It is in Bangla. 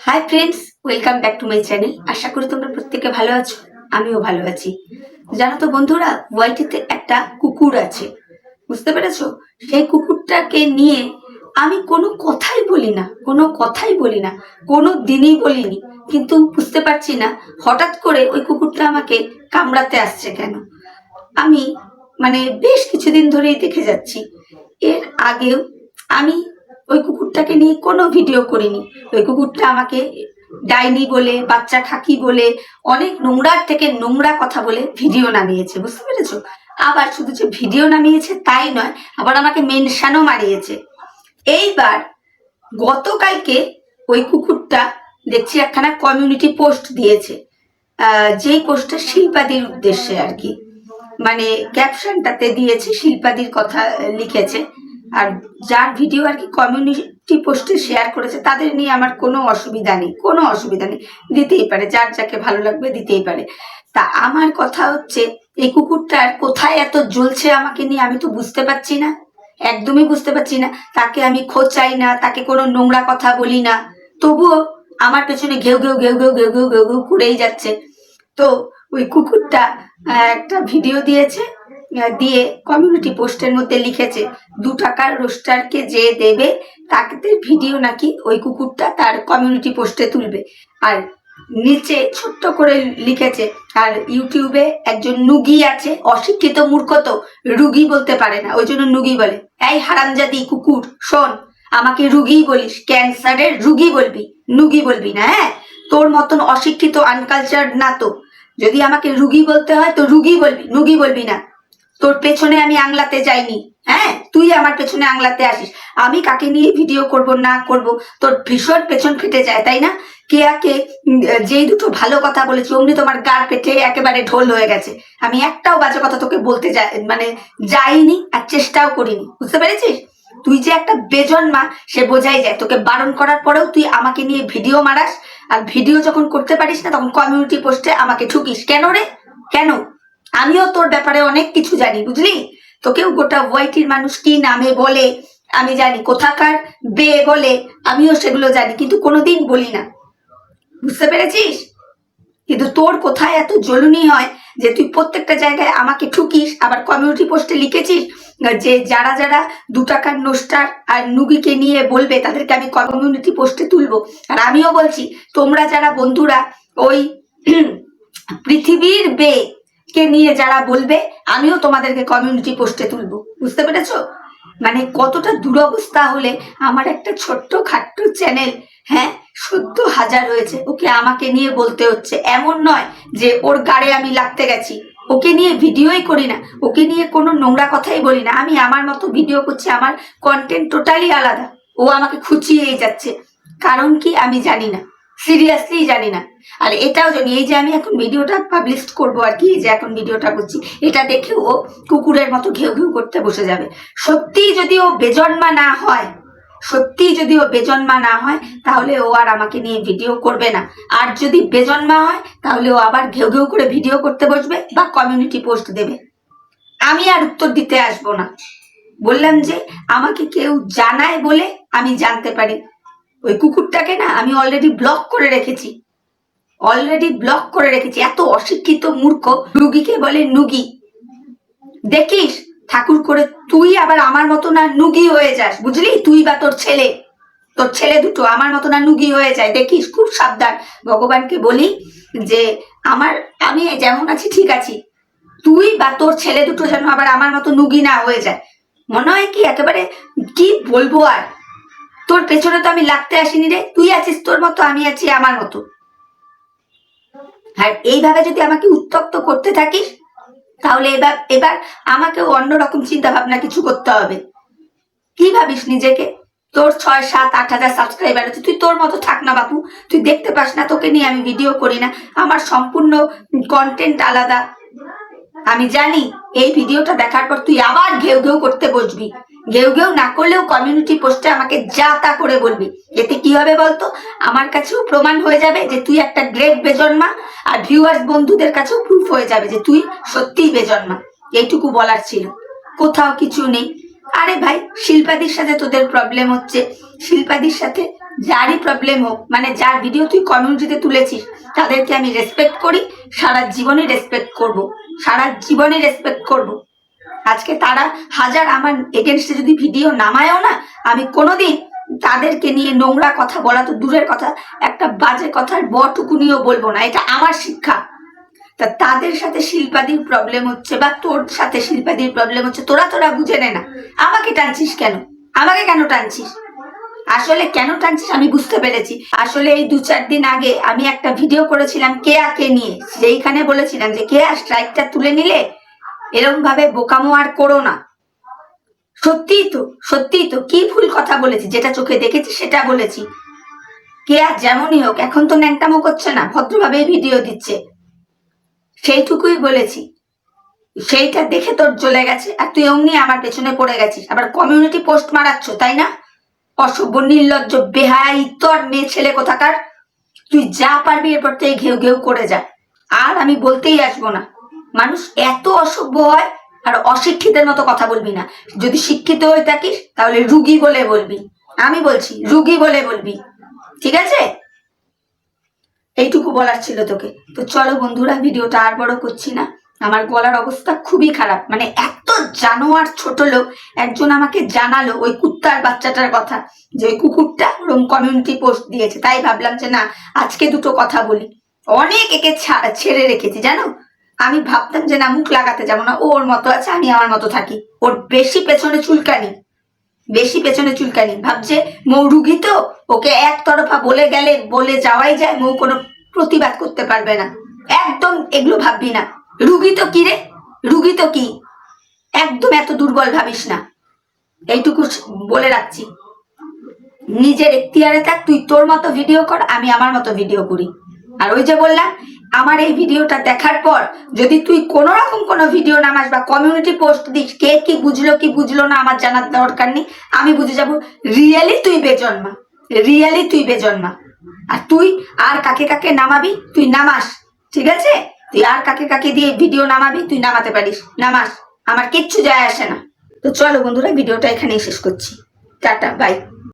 High friends, welcome back to my channel. আশা করি তোমরা প্রত্যেকে ভালো আছো, আমিও ভালো আছি। জানো তো বন্ধুরা, ওয়াইটিতে একটা কুকুর আছে, বুঝতে পেরেছো? সেই কুকুরটাকে নিয়ে আমি কোনো কথাই বলি না, কোনো দিনই বলিনি, কিন্তু বুঝতে পারছি না হঠাৎ করে ওই কুকুরটা আমাকে কামড়াতে আসছে কেন। আমি বেশ কিছুদিন ধরেই দেখে যাচ্ছি। এর আগেও আমি ওই কুকুরটাকে নিয়ে কোনো ভিডিও করিনি। ওই কুকুরটা আমাকে ডাইনি বলে, বাচ্চা খাকি বলে, অনেক নোংরার থেকে নোংরা কথা বলে ভিডিও নামিয়েছে, বুঝতে পেরেছো? আবার শুধু যে ভিডিও নামিয়েছে তাই নয়, আবার আমাকে মেনশনও মারিয়েছে। এইবার গতকালকে ওই কুকুরটা দেখছি একখানা কমিউনিটি পোস্ট দিয়েছে, যেই পোস্টটা শিল্পাদির উদ্দেশ্যে আর কি, ক্যাপশনটাতে দিয়েছে শিল্পাদির কথা লিখেছে। আর যার ভিডিও আর কি কমিউনিটি পোস্টে শেয়ার করেছে তাদের নিয়ে আমার কোনো অসুবিধা নেই, দিতেই পারে, যার যাকে ভালো লাগবে দিতেই পারে। তা আমার কথা হচ্ছে, এই কুকুরটার কোথায় এত জ্বলছে আমাকে নিয়ে আমি তো বুঝতে পারছি না, একদমই বুঝতে পারছি না। তাকে আমি খোঁচাই না, তাকে কোনো নোংরা কথা বলি না, তবুও আমার পেছনে ঘেউ ঘেউ ঘেউ ঘেউ ঘেউ ঘেউ ঘেউ ঘেউ করেই যাচ্ছে। তো ওই কুকুরটা একটা ভিডিও দিয়েছে, দিয়ে কমিউনিটি পোস্টের মধ্যে লিখেছে 2 টাকার রোস্টারকে যে দেবে তাকে ভিডিও নাকি ওই কুকুরটা তার কমিউনিটি পোস্টে তুলবে। আর নিচে ছোট্ট করে লিখেছে, আর ইউটিউবে একজন নুগি আছে, অশিক্ষিত মূর্খ, তো রুগী বলতে পারে না, ওই জন্য নুগি বলে। এই হারামজাদি কুকুর, শোন, আমাকে রুগী বলিস, ক্যান্সারের রুগী বলবি, নুগি বলবি না, হ্যাঁ? তোর মতন অশিক্ষিত আনকালচার না তো। যদি আমাকে রুগী বলতে হয় তো রুগী বলবি, নুগি বলবি না। তোর পেছনে আমি আংলাতে যাইনি, হ্যাঁ? তুই আমার পেছনে আংলাতে আসিস। আমি কাকে নিয়ে ভিডিও করব না করব তোর ভীষণ পেছন ফেটে যায়, তাই না? কেয়াকে যেই দুটো ভালো কথা বলেছি অমনি তোমার গার পেটে একেবারে ঢোল হয়ে গেছে। আমি একটাও বাজে কথা তোকে বলতে যাইনি, আর চেষ্টাও করিনি, বুঝতে পেরেছিস? তুই যে একটা বেজন্মা সে বোঝাই যায়। তোকে বারণ করার পরেও তুই আমাকে নিয়ে ভিডিও মারাস, আর ভিডিও যখন করতে পারিস না তখন কমিউনিটি পোস্টে আমাকে ঠুকিস। কেন রে, কেন? আমিও তোর ব্যাপারে অনেক কিছু জানি, বুঝলি? তোকেও গোটা ওয়াইটির মানুষ কি নামে বলে আমি জানি, কোথাকার বে বলে আমিও সেগুলো জানি, কিন্তু কোনোদিন বলি না, বুঝতে পেরেছিস? কিন্তু তোর কোথায় এত জ্বলুনি হয় যে তুই প্রত্যেকটা জায়গায় আমাকে ঠুকিস। আবার কমিউনিটি পোস্টে লিখেছিস যে যারা যারা 2 টাকার নোস্টার আর নুগিকে নিয়ে বলবে তাদেরকে আমি কমিউনিটি পোস্টে তুলবো। আর আমিও বলছি, তোমরা যারা বন্ধুরা ওই পৃথিবীর বে কে নিয়ে যারা বলবে আমিও তোমাদেরকে কমিউনিটি পোস্টে তুলবো, বুঝতে পেরেছো? কতটা দুরবস্থা হলে আমার একটা ছোট্ট খাট্ট চ্যানেল, হ্যাঁ, 17,000 হয়েছে, ওকে আমাকে নিয়ে বলতে হচ্ছে। এমন নয় যে ওর গাড়ে আমি লাগতে গেছি, ওকে নিয়ে ভিডিওই করি না, ওকে নিয়ে কোনো নোংরা কথাই বলি না, আমি আমার মতো ভিডিও করছি, আমার কন্টেন্ট টোটালি আলাদা। ও আমাকে খুঁচিয়েই যাচ্ছে, কারণ কি আমি জানি না, সিরিয়াসলি জানি না। আর এটাও জানি, এই যে আমি এখন ভিডিওটা পাবলিশ করবো আর কি, এই যে এখন ভিডিওটা করছি, এটা দেখে ও কুকুরের মতো ঘেউ ঘেউ করতে বসে যাবে। সত্যি যদি ও বেজন্মা না হয় তাহলে ও আর আমাকে নিয়ে ভিডিও করবে না। আর যদি বেজন্মা হয় তাহলে ও আবার ঘেউ ঘেউ করে ভিডিও করতে বসবে বা কমিউনিটি পোস্ট দেবে। আমি আর উত্তর দিতে আসবো না। বললাম যে আমাকে কেউ জানায় বলে আমি জানতে পারি। ওই কুকুরটাকে না আমি অলরেডি ব্লক করে রেখেছি, এত অশিক্ষিত মূর্খ, রুগীকে বলে নুগি। দেখিস ঠাকুর করে তুই আবার আমার মতো না নুগি হয়ে যাস, বুঝলি? তুই বা তোর ছেলে দুটো আমার মতো না নুগি হয়ে যায়, দেখিস, খুব সাবধান। ভগবানকে বলি যে আমি যেমন আছি ঠিক আছি, তুই বা তোর ছেলে দুটো যেন আবার আমার মতো নুগি না হয়ে যায়। মনে হয় কি একেবারে কি বলবো আর, তোর পেছনে তো আমি লাগতে আসিনি রে, তুই আছিস তোর মতো, আমি আছি আমার মতো। আর এইভাবে যদি আমাকে উত্তক্ত করতে থাকিস তাহলে এবার আমাকেও অন্যরকম চিন্তা ভাবনা কিছু করতে হবে। কি ভাবিস নিজেকে? তোর 6, 7, 8 হাজার সাবস্ক্রাইবার আছে, তুই তোর মতো থাক না বাপু। তুই দেখতে পাস না তোকে নিয়ে আমি ভিডিও করি না? আমার সম্পূর্ণ কন্টেন্ট আলাদা। আমি জানি এই ভিডিওটা দেখার পর তুই আবার ঘেউ ঘেউ করতে বসবি। ঘেউ ঘেউ না করলেও কমিউনিটি পোস্টে আমাকে যা তা করে বলবি। এতে কি হবে বলতো? আমার কাছেও প্রমাণ হয়ে যাবে যে তুই একটা গ্রেট বেজন্মা, আর ভিউয়ার্স বন্ধুদের কাছেও প্রুফ হয়ে যাবে যে তুই সত্যিই বেজন্মা। এইটুকু বলার ছিল, কোথাও কিছু নেই। আরে ভাই, শিল্পাদির সাথে তোদের প্রবলেম হচ্ছে, শিল্পাদির সাথে যারই প্রবলেম হোক, মানে যার ভিডিও তুই কমিউনিটিতে তুলেছিস তাদেরকে আমি রেসপেক্ট করি, সারা জীবনে রেসপেক্ট করব, সারা জীবনে রেসপেক্ট করব। আজকে তারা হাজার আমার এগেনস্টে যদি ভিডিও নামায়ও না, আমি কোনোদিন তাদেরকে নিয়ে নোংরা কথা বলা তো দূরের কথা, একটা বাজে কথার বটুকুনিও বলবো না, এটা আমার শিক্ষা। তা তাদের সাথে শিল্পাদির প্রবলেম হচ্ছে বা তোর সাথে শিল্পাদির প্রবলেম হচ্ছে, তোরা বুঝে নে না, আমাকে টানছিস কেন? আমাকে কেন টানছিস? আসলে কেন টানছিস আমি বুঝতে পেরেছি। আসলে এই 2-4 দিন আগে আমি একটা ভিডিও করেছিলাম কেয়াকে নিয়ে, সেইখানে বলেছিলাম যে কেয়া স্ট্রাইকটা তুলে নিলে এরকম ভাবে বোকামো আর করো না। সত্যিই তো কি ভুল কথা বলেছি, যেটা চোখে দেখেছি সেটা বলেছি। কেয়া যেমনই হোক এখন তো ন্যাংটামো করছে না, ভদ্রভাবে ভিডিও দিচ্ছে, সেইটুকুই বলেছি। সেইটা দেখে তোর জ্বলে গেছে আর তুই অমনি আমার পেছনে পড়ে গেছিস, আবার কমিউনিটি পোস্ট মারাচ্ছ, তাই না? অসভ্য, নির্লজ্জ, বেহাই তোর মেয়ে ছেলে কোথাকার। তুই যা পারবি এরপর থেকে ঘেউ ঘেউ করে যা, আর আমি বলতেই আসবো না। মানুষ এত অসভ্য হয়, আর অশিক্ষিতের মতো কথা বলবি না। যদি শিক্ষিত হয়ে থাকিস তাহলে রুগী বলে বলবি, আমি বলছি রুগী বলে বলবি, ঠিক আছে? এইটুকু বলার ছিল তোকে। তো চলো বন্ধুরা, ভিডিওটা আর বড় করছি না, আমার গলার অবস্থা খুবই খারাপ। মানে এত জানোয়ার ছোট লোক একজন আমাকে জানালো ওই কুত্তার বাচ্চাটার কথা, যে ওই কুকুরটা ওরকম কমিউনিটি পোস্ট দিয়েছে, তাই ভাবলাম যে না আজকে দুটো কথা বলি। অনেক একে ছেড়ে রেখেছি জানো, আমি ভাবতাম যে না মুখ লাগাতে যাবো না, ওর মতো আছে আমি আমার মতো থাকি। ওর বেশি পেছনে চুলকানি ভাবছে মৌ রুগী, তো ওকে একতরফা বলে গেলে বলে যাওয়াই যায়, মৌ কোনো প্রতিবাদ করতে পারবে না। একদম এগুলো ভাববি না, রুগী তো কি রে, রুগী তো কি, একদম এত দুর্বল ভাবিস না, এইটুকু বলে রাখছি। নিজের এখতিয়ারে থাক, তুই তোর মতো ভিডিও কর, আমি আমার মতো ভিডিও করি। আর ওই যে বললাম, আমার এই ভিডিওটা দেখার পর যদি তুই কোনো রকম কোনো ভিডিও নামাস বা কমিউনিটি পোস্ট দিস, কে কি বুঝলো না আমার জানার দরকার নেই, আমি বুঝে যাব রিয়েলি তুই বেজন্মা। আর তুই আর কাকে কাকে নামাবি তুই নামাস, ঠিক আছে? তুই আর কাকে দিয়ে ভিডিও নামাবি তুই নামাতে পারিস, নামাস, আমার কিচ্ছু যায় আসে না। তো চলো বন্ধুরা, ভিডিওটা এখানেই শেষ করছি, টাটা, বাই।